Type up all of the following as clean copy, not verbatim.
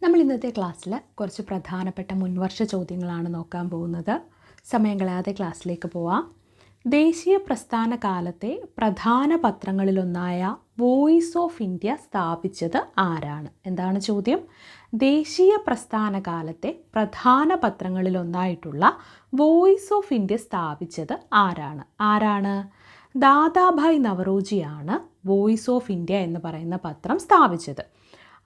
നമ്മൾ ഇന്നത്തെ ക്ലാസ്സിൽ കുറച്ച് പ്രധാനപ്പെട്ട മുൻവർഷ ചോദ്യങ്ങളാണ് നോക്കാൻ പോകുന്നത്. സമയം കളയാതെ ക്ലാസ്സിലേക്ക് പോവാം. ദേശീയ പ്രസ്ഥാന കാലത്തെ പ്രധാന പത്രങ്ങളിലൊന്നായ വോയിസ് ഓഫ് ഇന്ത്യ സ്ഥാപിച്ചത് ആരാണ്? എന്താണ് ചോദ്യം? ദേശീയ പ്രസ്ഥാന കാലത്തെ പ്രധാന പത്രങ്ങളിലൊന്നായിട്ടുള്ള വോയിസ് ഓഫ് ഇന്ത്യ സ്ഥാപിച്ചത് ആരാണ്? ദാദാഭായ് നവറോജിയാണ് വോയിസ് ഓഫ് ഇന്ത്യ എന്ന് പറയുന്ന പത്രം സ്ഥാപിച്ചത്.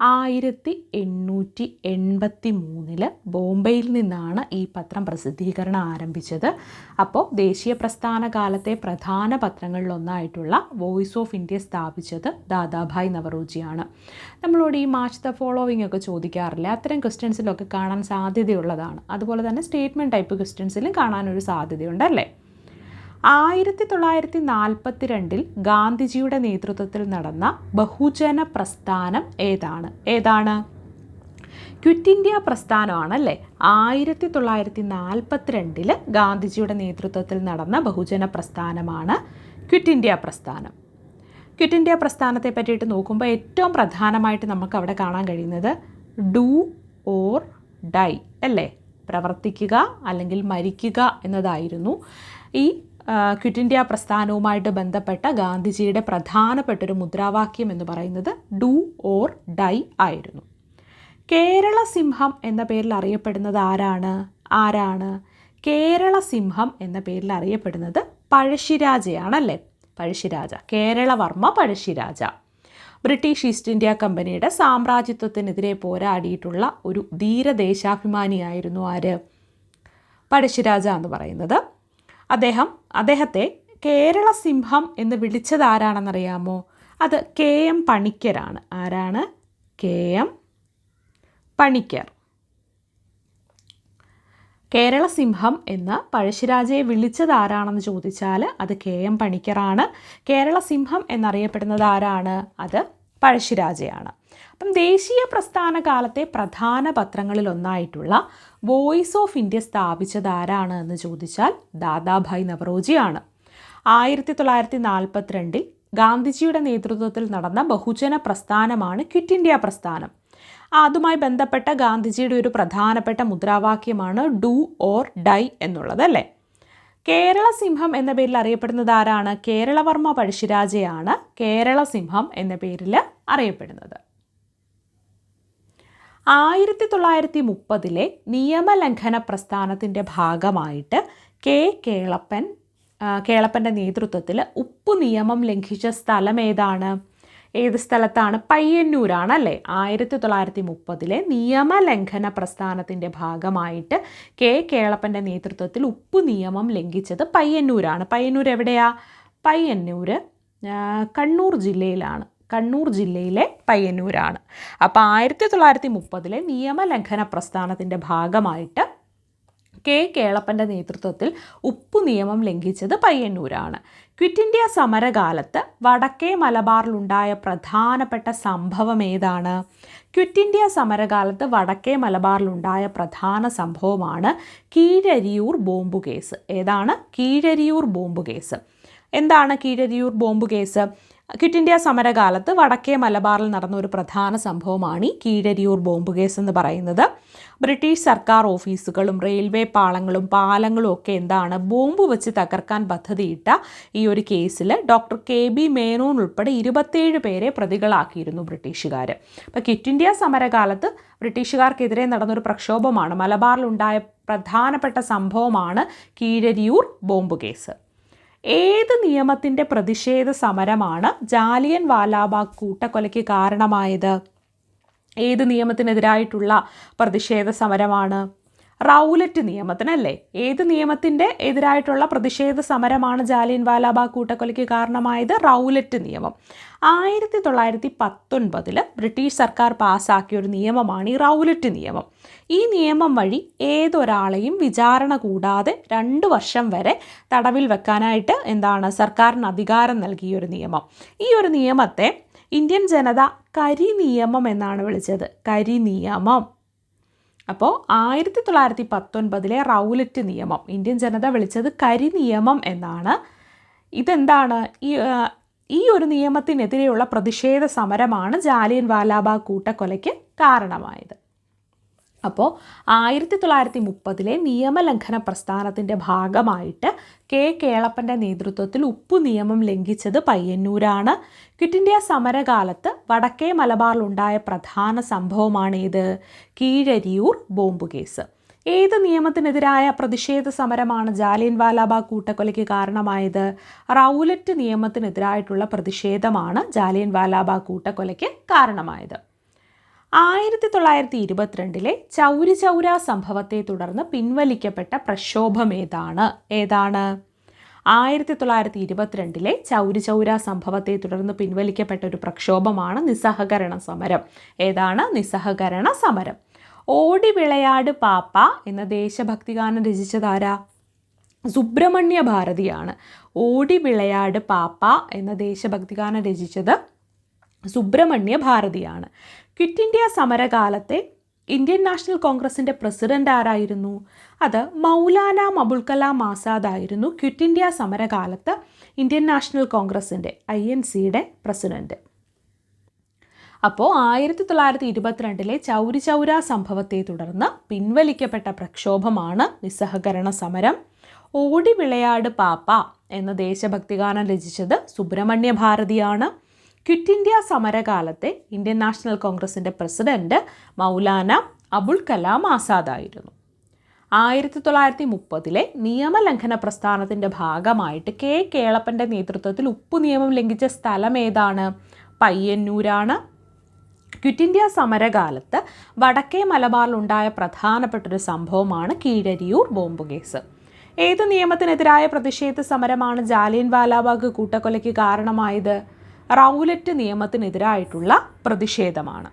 1883 ബോംബെയിൽ നിന്നാണ് ഈ പത്രം പ്രസിദ്ധീകരണം ആരംഭിച്ചത്. അപ്പോൾ ദേശീയ പ്രസ്ഥാന കാലത്തെ പ്രധാന പത്രങ്ങളിലൊന്നായിട്ടുള്ള വോയിസ് ഓഫ് ഇന്ത്യ സ്ഥാപിച്ചത് ദാദാഭായ് നവറോജിയാണ്. നമ്മളോട് ഈ മാച്ച് ദ ഫോളോവിങ് ഒക്കെ ചോദിക്കാറില്ല, അത്തരം ക്വസ്റ്റ്യൻസിലൊക്കെ കാണാൻ സാധ്യതയുള്ളതാണ്. അതുപോലെ തന്നെ സ്റ്റേറ്റ്മെൻറ്റ് ടൈപ്പ് ക്വസ്റ്റ്യൻസിലും കാണാനൊരു സാധ്യതയുണ്ടല്ലേ. 1942 ഗാന്ധിജിയുടെ നേതൃത്വത്തിൽ നടന്ന ബഹുജന പ്രസ്ഥാനം ഏതാണ്? Quit India പ്രസ്ഥാനമാണല്ലേ. 1942 ഗാന്ധിജിയുടെ നേതൃത്വത്തിൽ നടന്ന ബഹുജന പ്രസ്ഥാനമാണ് ക്വിറ്റ് ഇന്ത്യ പ്രസ്ഥാനം. ക്വിറ്റ് ഇന്ത്യ പ്രസ്ഥാനത്തെ പറ്റിയിട്ട് നോക്കുമ്പോൾ ഏറ്റവും പ്രധാനമായിട്ട് നമുക്ക് അവിടെ കാണാൻ കഴിയുന്നത് ഡു ഓർ ഡൈ അല്ലേ, പ്രവർത്തിക്കുക അല്ലെങ്കിൽ മരിക്കുക എന്നതായിരുന്നു. ഈ ക്വിറ്റ് ഇന്ത്യ പ്രസ്ഥാനവുമായിട്ട് ബന്ധപ്പെട്ട ഗാന്ധിജിയുടെ പ്രധാനപ്പെട്ടൊരു മുദ്രാവാക്യം എന്ന് പറയുന്നത് ഡു ഓർ ഡൈ ആയിരുന്നു. കേരള സിംഹം എന്ന പേരിൽ അറിയപ്പെടുന്നത് ആരാണ്? കേരള സിംഹം എന്ന പേരിൽ അറിയപ്പെടുന്നത് പഴശ്ശിരാജയാണല്ലേ. Pazhassiraja, Kerala Varma Pazhassiraja. British East India കമ്പനിയുടെ സാമ്രാജ്യത്വത്തിനെതിരെ പോരാടിയിട്ടുള്ള ഒരു ധീരദേശാഭിമാനിയായിരുന്നു പഴശ്ശിരാജ എന്ന് പറയുന്നത്. അദ്ദേഹത്തെ കേരള സിംഹം എന്ന് വിളിച്ചത് ആരാണെന്നറിയാമോ? അത് KM പണിക്കരാണ്. ആരാണ്? KM പണിക്കർ. കേരള സിംഹം എന്ന് പഴശ്ശിരാജയെ വിളിച്ചത് ആരാണെന്ന് ചോദിച്ചാൽ അത് KM പണിക്കറാണ്. കേരള സിംഹം എന്നറിയപ്പെടുന്നത് ആരാണ്? അത് പഴശ്ശിരാജയാണ്. അപ്പം ദേശീയ പ്രസ്ഥാന കാലത്തെ പ്രധാന പത്രങ്ങളിലൊന്നായിട്ടുള്ള വോയിസ് ഓഫ് ഇന്ത്യ സ്ഥാപിച്ചത് ആരാണ് എന്ന് ചോദിച്ചാൽ ദാദാഭായ് നവറോജിയാണ്. 1942 ഗാന്ധിജിയുടെ നേതൃത്വത്തിൽ നടന്ന ബഹുജന പ്രസ്ഥാനമാണ് ക്വിറ്റ് ഇന്ത്യ പ്രസ്ഥാനം. അതുമായി ബന്ധപ്പെട്ട ഗാന്ധിജിയുടെ ഒരു പ്രധാനപ്പെട്ട മുദ്രാവാക്യമാണ് ഡു ഓർ ഡൈ എന്നുള്ളത് അല്ലേ. കേരള സിംഹം എന്ന പേരിൽ അറിയപ്പെടുന്നത് ആരാണ്? കേരളവർമ്മ പഴശ്ശിരാജയാണ് കേരള സിംഹം എന്ന പേരിൽ അറിയപ്പെടുന്നത്. 1930 നിയമലംഘന പ്രസ്ഥാനത്തിൻ്റെ ഭാഗമായിട്ട് കേളപ്പൻ്റെ നേതൃത്വത്തിൽ ഉപ്പു നിയമം ലംഘിച്ച സ്ഥലം ഏത് സ്ഥലത്താണ്? പയ്യന്നൂരാണല്ലേ. 1930 നിയമലംഘന പ്രസ്ഥാനത്തിൻ്റെ ഭാഗമായിട്ട് കേളപ്പൻ്റെ നേതൃത്വത്തിൽ ഉപ്പു നിയമം ലംഘിച്ചത് പയ്യന്നൂരാണ്. പയ്യന്നൂർ എവിടെയാ? പയ്യന്നൂർ കണ്ണൂർ ജില്ലയിലാണ്. കണ്ണൂർ ജില്ലയിലെ പയ്യന്നൂരാണ്. അപ്പോൾ 1930 നിയമലംഘന പ്രസ്ഥാനത്തിൻ്റെ ഭാഗമായിട്ട് കേളപ്പൻ്റെ നേതൃത്വത്തിൽ ഉപ്പു നിയമം ലംഘിച്ചത് പയ്യന്നൂരാണ്. ക്വിറ്റ് ഇന്ത്യ സമരകാലത്ത് വടക്കേ മലബാറിലുണ്ടായ പ്രധാനപ്പെട്ട സംഭവം ഏതാണ്? ക്വിറ്റ് ഇന്ത്യ സമരകാലത്ത് വടക്കേ മലബാറിലുണ്ടായ പ്രധാന സംഭവമാണ് കീഴരിയൂർ ബോംബ് കേസ്. ഏതാണ്? Keezhariyur bomb case. എന്താണ് Keezhariyur bomb case? Quit India സമരകാലത്ത് വടക്കേ മലബാറിൽ നടന്ന ഒരു പ്രധാന സംഭവമാണ് ഈ കീഴരിയൂർ ബോംബ് കേസ് എന്ന് പറയുന്നത്. ബ്രിട്ടീഷ് സർക്കാർ ഓഫീസുകളും റെയിൽവേ പാലങ്ങളും ഒക്കെ ബോംബ് വെച്ച് തകർക്കാൻ പദ്ധതിയിട്ട ഈ ഒരു കേസിൽ ഡോക്ടർ KB മേനോൻ ഉൾപ്പെടെ 27 പേരെ പ്രതികളാക്കിയിരുന്നു ബ്രിട്ടീഷുകാർ. അപ്പോൾ ക്വിറ്റ് ഇന്ത്യ സമരകാലത്ത് ബ്രിട്ടീഷുകാർക്കെതിരെ നടന്നൊരു പ്രക്ഷോഭമാണ്, മലബാറിലുണ്ടായ പ്രധാനപ്പെട്ട സംഭവമാണ് കീഴരിയൂർ ബോംബ് കേസ്. ഏത് നിയമത്തിൻ്റെ പ്രതിഷേധ സമരമാണ് ജാലിയൻ വാലാബാഗ് കൂട്ടക്കൊലയ്ക്ക് കാരണമായത്? ഏത് നിയമത്തിനെതിരായിട്ടുള്ള പ്രതിഷേധ സമരമാണ്? റൗലറ്റ് നിയമത്തിനല്ലേ. ഏത് നിയമത്തിൻ്റെ എതിരായിട്ടുള്ള പ്രതിഷേധ സമരമാണ് ജാലിയൻ വാലാബാഗ് കൂട്ടക്കൊലയ്ക്ക് കാരണമായത്? റൗലറ്റ് നിയമം. 1919 ബ്രിട്ടീഷ് സർക്കാർ പാസ്സാക്കിയ ഒരു നിയമമാണ് ഈ റൗലറ്റ് നിയമം. ഈ നിയമം വഴി ഏതൊരാളെയും വിചാരണ കൂടാതെ 2 വർഷം വരെ തടവിൽ വെക്കാനായിട്ട് സർക്കാരിന് അധികാരം നൽകിയ ഒരു നിയമം. ഈ ഒരു നിയമത്തെ ഇന്ത്യൻ ജനത കരി നിയമം എന്നാണ് വിളിച്ചത്. കരി നിയമം. അപ്പോൾ 1919 റൗലറ്റ് നിയമം ഇന്ത്യൻ ജനത വിളിച്ചത് കരി നിയമം എന്നാണ്. ഈ ഒരു നിയമത്തിനെതിരെയുള്ള പ്രതിഷേധ സമരമാണ് ജാലിയൻ വാലാബാഗ് കൂട്ടക്കൊലയ്ക്ക് കാരണമായത്. അപ്പോൾ 1930 നിയമലംഘന പ്രസ്ഥാനത്തിൻ്റെ ഭാഗമായിട്ട് കെ കേളപ്പൻ്റെ നേതൃത്വത്തിൽ ഉപ്പു നിയമം ലംഘിച്ചത് പയ്യന്നൂരാണ്. ക്വിറ്റ് ഇന്ത്യ സമരകാലത്ത് വടക്കേ മലബാറിലുണ്ടായ പ്രധാന സംഭവമാണ് ഇത് കീഴരിയൂർ ബോംബ് കേസ്. ഏത് നിയമത്തിനെതിരായ പ്രതിഷേധ സമരമാണ് ജാലിയൻ വാലാബാഗ് കൂട്ടക്കൊലയ്ക്ക് കാരണമായത്? റൗലറ്റ് നിയമത്തിനെതിരായിട്ടുള്ള പ്രതിഷേധമാണ് ജാലിയൻ വാലാബാഗ് കൂട്ടക്കൊലയ്ക്ക് കാരണമായത്. 1922 ചൗരി ചൗര സംഭവത്തെ തുടർന്ന് പിൻവലിക്കപ്പെട്ട പ്രക്ഷോഭം ഏതാണ്? 1922 ചൗരി ചൗര സംഭവത്തെ തുടർന്ന് പിൻവലിക്കപ്പെട്ട ഒരു പ്രക്ഷോഭമാണ് നിസ്സഹകരണ സമരം. ഏതാണ്? നിസ്സഹകരണ സമരം. ഓടി വിളയാട് പാപ്പ എന്ന ദേശഭക്തിഗാനം രചിച്ചതാരാ? സുബ്രഹ്മണ്യ ഭാരതിയാണ്. ഓടി വിളയാട് പാപ്പ എന്ന ദേശഭക്തിഗാനം രചിച്ചത് സുബ്രഹ്മണ്യ ഭാരതിയാണ്. ക്വിറ്റ് ഇന്ത്യ സമരകാലത്തെ ഇന്ത്യൻ നാഷണൽ കോൺഗ്രസിൻ്റെ പ്രസിഡന്റ് ആരായിരുന്നു? അത് മൗലാന അബുൽ കലാം ആസാദ് ആയിരുന്നു. ക്വിറ്റ് ഇന്ത്യ സമരകാലത്ത് ഇന്ത്യൻ നാഷണൽ കോൺഗ്രസിൻ്റെ INCയുടെ പ്രസിഡന്റ്. അപ്പോൾ 1922 ചൗരി ചൗര സംഭവത്തെ തുടർന്ന് പിൻവലിക്കപ്പെട്ട പ്രക്ഷോഭമാണ് നിസ്സഹകരണ സമരം. ഓടി വിളയാട് പാപ്പ എന്ന ദേശഭക്തിഗാനം രചിച്ചത് സുബ്രഹ്മണ്യ ഭാരതിയാണ്. ക്വിറ്റ് ഇന്ത്യ സമരകാലത്തെ ഇന്ത്യൻ നാഷണൽ കോൺഗ്രസിൻ്റെ പ്രസിഡന്റ് മൗലാന അബുൽ കലാം ആസാദ് ആയിരുന്നു. 1930 നിയമലംഘന പ്രസ്ഥാനത്തിൻ്റെ ഭാഗമായിട്ട് കെ കേളപ്പൻ്റെ നേതൃത്വത്തിൽ ഉപ്പു നിയമം ലംഘിച്ച സ്ഥലം ഏതാണ്? പയ്യന്നൂരാണ്. ക്വിറ്റ് ഇന്ത്യ സമരകാലത്ത് വടക്കേ മലബാറിലുണ്ടായ പ്രധാനപ്പെട്ടൊരു സംഭവമാണ് കീഴരിയൂർ ബോംബ് കേസ്. ഏത് നിയമത്തിനെതിരായ പ്രതിഷേധ സമരമാണ് ജാലിയൻ വാലാബാഗ് കൂട്ടക്കൊലയ്ക്ക് കാരണമായത്? റൗലറ്റ് നിയമത്തിനെതിരായിട്ടുള്ള പ്രതിഷേധമാണ്.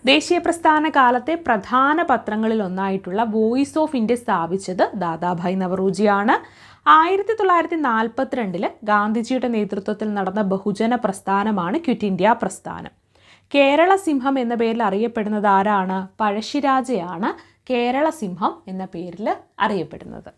ദേശീയ പ്രസ്ഥാന കാലത്തെ പ്രധാന പത്രങ്ങളിലൊന്നായിട്ടുള്ള വോയിസ് ഓഫ് ഇന്ത്യ സ്ഥാപിച്ചത് ദാദാഭായ് നവറോജിയാണ്. 1942 ഗാന്ധിജിയുടെ നേതൃത്വത്തിൽ നടന്ന ബഹുജന പ്രസ്ഥാനമാണ് ക്വിറ്റ് ഇന്ത്യ പ്രസ്ഥാനം. കേരള സിംഹം എന്ന പേരിൽ അറിയപ്പെടുന്നത് ആരാണ്? പഴശ്ശിരാജയാണ് കേരള സിംഹം എന്ന പേരിൽ അറിയപ്പെടുന്നത്.